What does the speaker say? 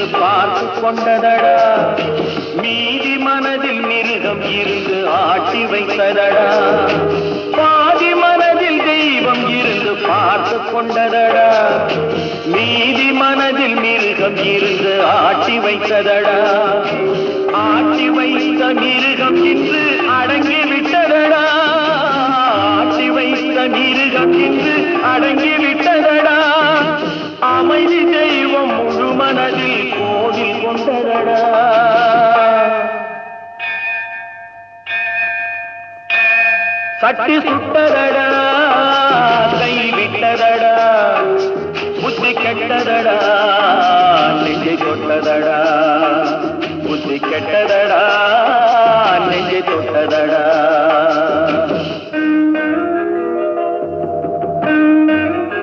நின்று பார்த்து கொண்டதடா மீதி மனதில் மிருகம் இருந்து ஆட்டி வைத்ததடா பாதி மனதில் தெய்வம் இருந்து பார்த்து கொண்டதடா மீதி மனதில் மிருகம் இருந்து ஆட்டி வைத்ததடா ஆட்டி வைத்த மிருகம் இன்று அடங்கி விட்டதடா ஆட்டி வைத்த மிருகம் இன்று அடங்கி விட்டதடா அமைதி தெய்வம் முழு மனதில் கோவில் கொண்டதடா சட்டி சுட்டதடா கை விட்டதடா புத்தி கெட்டதடா நெஞ்சை தொட்டதடா புத்தி கெட்டதடா நெஞ்சை தொட்டதடா